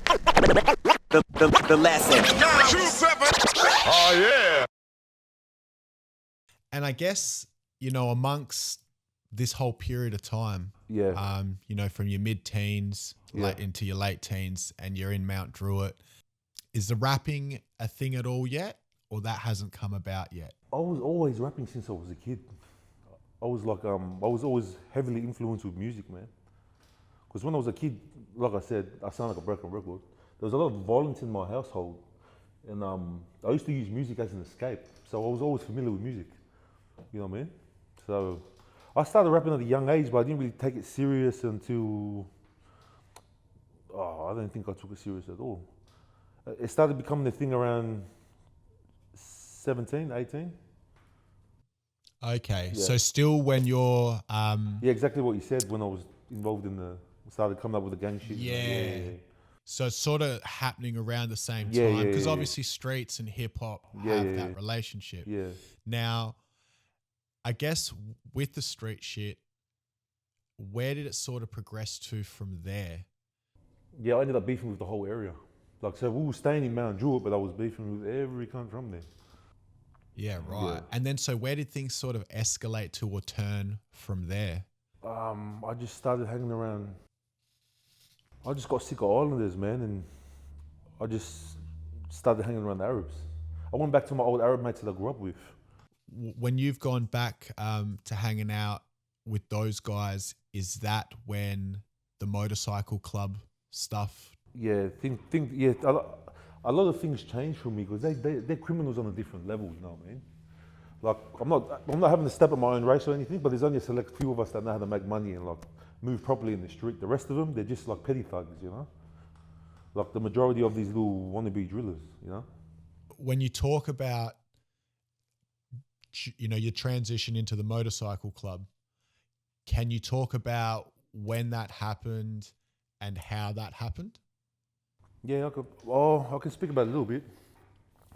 The lesson. Oh yeah. And I guess, amongst this whole period of time, Yeah. from your mid-teens Yeah. into your late teens, and you're in Mount Druitt, is the rapping a thing at all yet, or that hasn't come about yet? I was always rapping since I was a kid. I was always heavily influenced with music, man. Because when I was a kid, like I said, I sound like a broken record. There was a lot of violence in my household, and I used to use music as an escape. So I was always familiar with music. You know what I mean? So I started rapping at a young age, but I didn't really take it serious until, I don't think I took it serious at all. It started becoming a thing around 17, 18. Okay, Yeah. so still when you're... Yeah, exactly what you said when I was involved started coming up with the gang shit. Yeah. So it's sort of happening around the same Yeah, time, because yeah. obviously streets and hip hop Yeah, have yeah, that yeah. relationship. Yeah. Now, I guess with the street shit, where did it sort of progress to from there? Yeah, I ended up beefing with the whole area. Like, so we were staying in Mount Druitt, but I was beefing with every cunt from there. Yeah, right. Yeah. And then so where did things sort of escalate to or turn from there? I just started hanging around. I just got sick of Islanders, man, and I just started hanging around the Arabs. I went back to my old Arab mates that I grew up with. When you've gone back to hanging out with those guys, is that when the motorcycle club stuff? Yeah, a lot of things changed for me because they're criminals on a different level, you know what I mean? Like, I'm not having to step at my own race or anything, but there's only a select few of us that know how to make money and like move properly in the street. The rest of them, they're just like petty thugs, you know? Like the majority of these little wannabe drillers, you know? When you talk about, your transition into the motorcycle club, can you talk about when that happened and how that happened? Yeah, I can speak about it a little bit.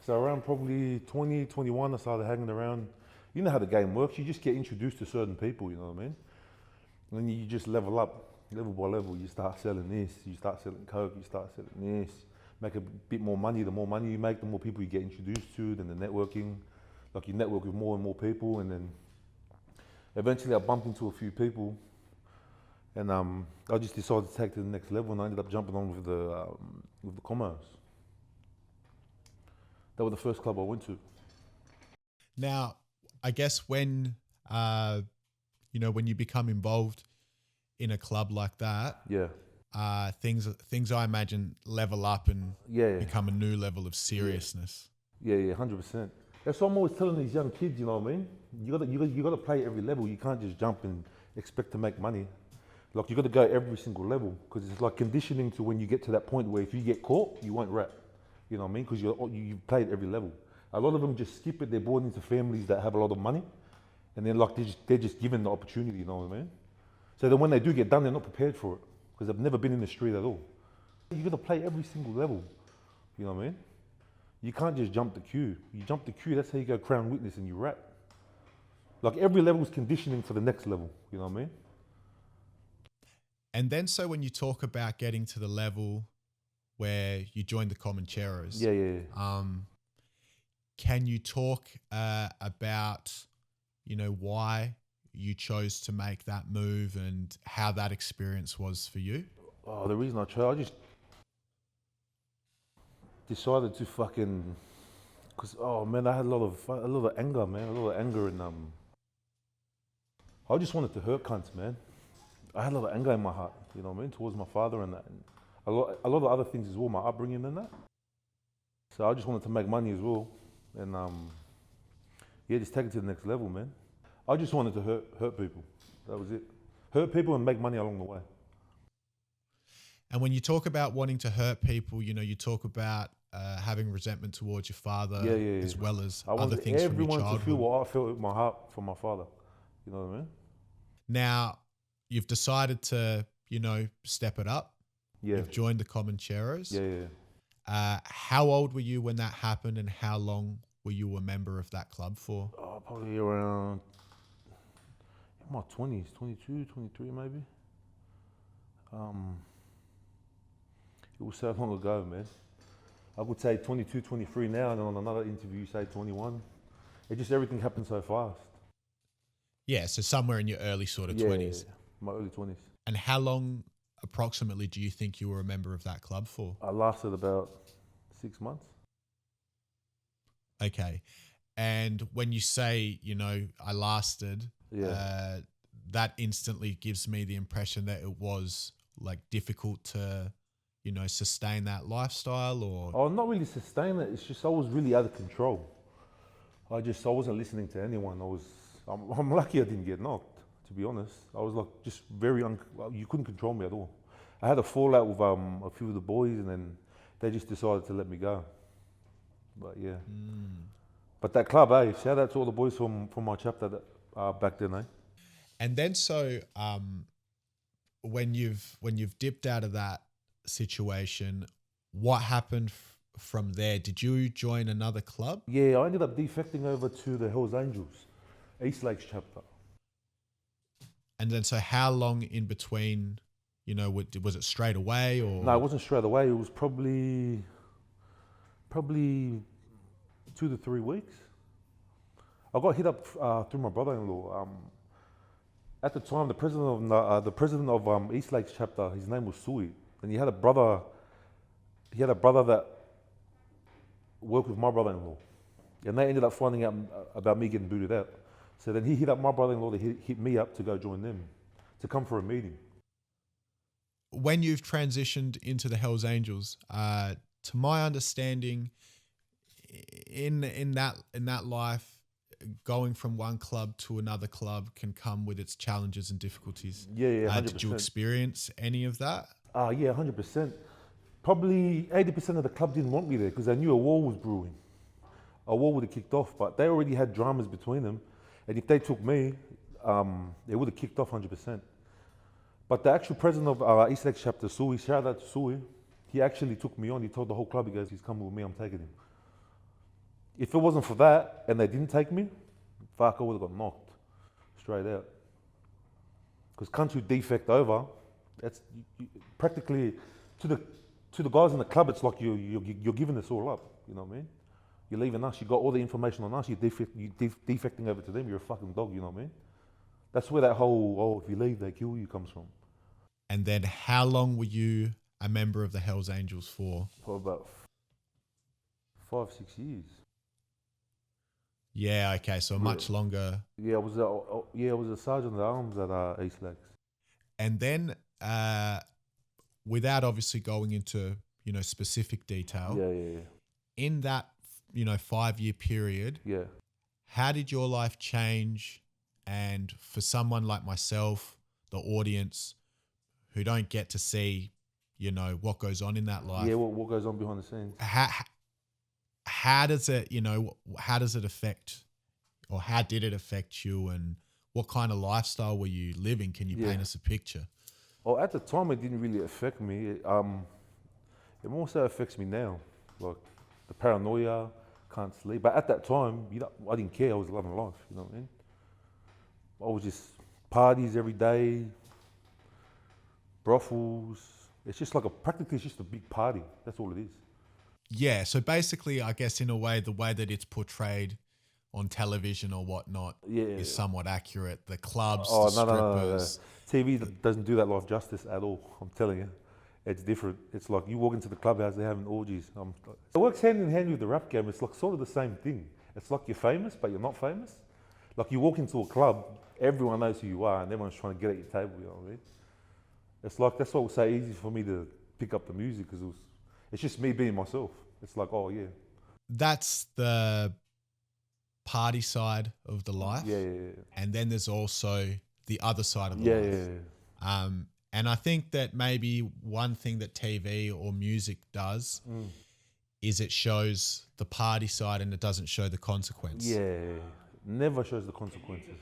So around probably 2021, I started hanging around. You know how the game works. You just get introduced to certain people, you know what I mean? And then you just level up, level by level. You start selling this, you start selling coke, you start selling this. Make a bit more money. The more money you make, the more people you get introduced to, then the networking. Like you network with more and more people, and then eventually I bumped into a few people, and I just decided to take it to the next level, and I ended up jumping on with the commerce. That was the first club I went to. Now, I guess when you become involved in a club like that, Yeah, things I imagine level up and yeah, become a new level of seriousness. yeah, 100%. That's what I'm always telling these young kids. You know what I mean? You gotta play every level. You can't just jump and expect to make money. Like you got to go every single level because it's like conditioning to when you get to that point where if you get caught, you won't rap. You know what I mean? Because you've played every level. A lot of them just skip it. They're born into families that have a lot of money, and then like they're just given the opportunity. You know what I mean? So then when they do get done, they're not prepared for it because they've never been in the street at all. You got to play every single level. You know what I mean? You can't just jump the queue. You jump the queue, that's how you go crown witness and you rap. Like every level is conditioning for the next level. You know what I mean? And then so when you talk about getting to the level where you joined the Comancheros, Yeah. can you talk about, why you chose to make that move and how that experience was for you? Oh, the reason I chose, I just decided to fucking, cause oh man, I had a lot of anger, man, and I just wanted to hurt cunts, man. I had a lot of anger in my heart, you know what I mean, towards my father and that, and a lot of other things as well, my upbringing and that. So I just wanted to make money as well, and just take it to the next level, man. I just wanted to hurt people. That was it. Hurt people and make money along the way. And when you talk about wanting to hurt people, you talk about having resentment towards your father, as well as other things from your childhood. I wanted everyone to feel what I felt in my heart from my father. You know what I mean? Now, you've decided to, step it up. Yeah. You've joined the Comancheros. Yeah. How old were you when that happened, and how long were you a member of that club for? Oh, probably around in my 20s, 22, 23 maybe. It was so long ago, man. I would say 22, 23 now, and then on another interview you say 21. It just, everything happened so fast. Yeah, so somewhere in your early sort of 20s. My early 20s. And how long approximately do you think you were a member of that club for? I lasted about 6 months. Okay. And when you say, you know, I lasted, that instantly gives me the impression that it was like difficult to, you know, sustain that lifestyle, or? Oh, not really sustain it. It's just I was really out of control. I wasn't listening to anyone. I'm lucky I didn't get knocked, to be honest. I was like just you couldn't control me at all. I had a fallout with a few of the boys, and then they just decided to let me go. But yeah. But that club, shout out to all the boys from my chapter back then, And then so when you've dipped out of that situation, what happened from there? Did you join another club? Yeah, I ended up defecting over to the Hells Angels, East Lakes chapter. And then so how long in between, you know, was it straight away or? No, it wasn't straight away. It was probably 2 to 3 weeks. I got hit up through my brother-in-law. At the time, the president of East Lakes chapter, his name was Sui, and he had a brother. He had a brother that worked with my brother-in-law, and they ended up finding out about me getting booted out. So then he hit up my brother-in-law to hit me up to go join them, to come for a meeting. When you've transitioned into the Hells Angels, to my understanding, in that life, going from one club to another club can come with its challenges and difficulties. Yeah, 100%. Did you experience any of that? Yeah, 100%. Probably 80% of the club didn't want me there because they knew a war was brewing. A war would have kicked off, but they already had dramas between them. And if they took me, they would have kicked off 100%. But the actual president of East Lakes chapter, Sui, shout out to Sui, he actually took me on. He told the whole club, he goes, he's coming with me, I'm taking him. If it wasn't for that and they didn't take me, fuck, I would have got knocked straight out. Because country defect over, that's practically to the guys in the club. It's like you're giving us all up. You know what I mean? You're leaving us. You got all the information on us. You're defecting over to them. You're a fucking dog. You know what I mean? That's where that whole if you leave they kill you comes from. And then how long were you a member of the Hells Angels for? For about 5-6 years. Yeah, okay, so much longer. Yeah, I was a sergeant at arms at East Lakes. And then, without obviously going into, you know, specific detail, in that, you know, 5-year period, how did your life change? And for someone like myself, the audience, who don't get to see, you know, what goes on in that life. Yeah, what goes on behind the scenes. How does it, you know, how does it affect, or how did it affect you, and what kind of lifestyle were you living? Can you paint us a picture? Well, at the time, it didn't really affect me. It more so affects me now. Like the paranoia, can't sleep. But at that time, I didn't care. I was loving life, you know what I mean? I was just parties every day, brothels. It's just like practically it's just a big party. That's all it is. Yeah, so basically, I guess in a way, the way that it's portrayed on television or whatnot is somewhat accurate. The clubs, the strippers. No. TV doesn't do that life justice at all, I'm telling you. It's different. It's like you walk into the clubhouse, they're having orgies. It works hand in hand with the rap game. It's like sort of the same thing. It's like you're famous, but you're not famous. Like you walk into a club, everyone knows who you are and everyone's trying to get at your table, you know what I mean? It's like, that's why it was so easy for me to pick up the music because it's just me being myself. It's like, oh yeah. That's the party side of the life. Yeah. And then there's also the other side of the life. Yeah. And I think that maybe one thing that TV or music does is it shows the party side and it doesn't show the consequence. Yeah, never shows the consequences.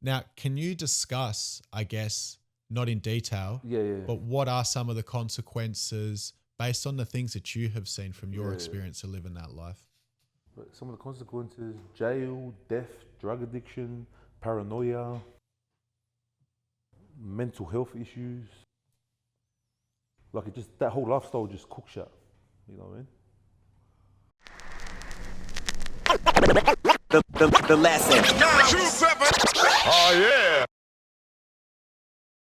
Now, can you discuss, I guess, not in detail, but what are some of the consequences based on the things that you have seen from your experience of living that life? But some of the consequences: jail, death, drug addiction, paranoia, mental health issues. Like it just, that whole lifestyle just cooks you. You know what I mean? The lesson. 9, 2, 7.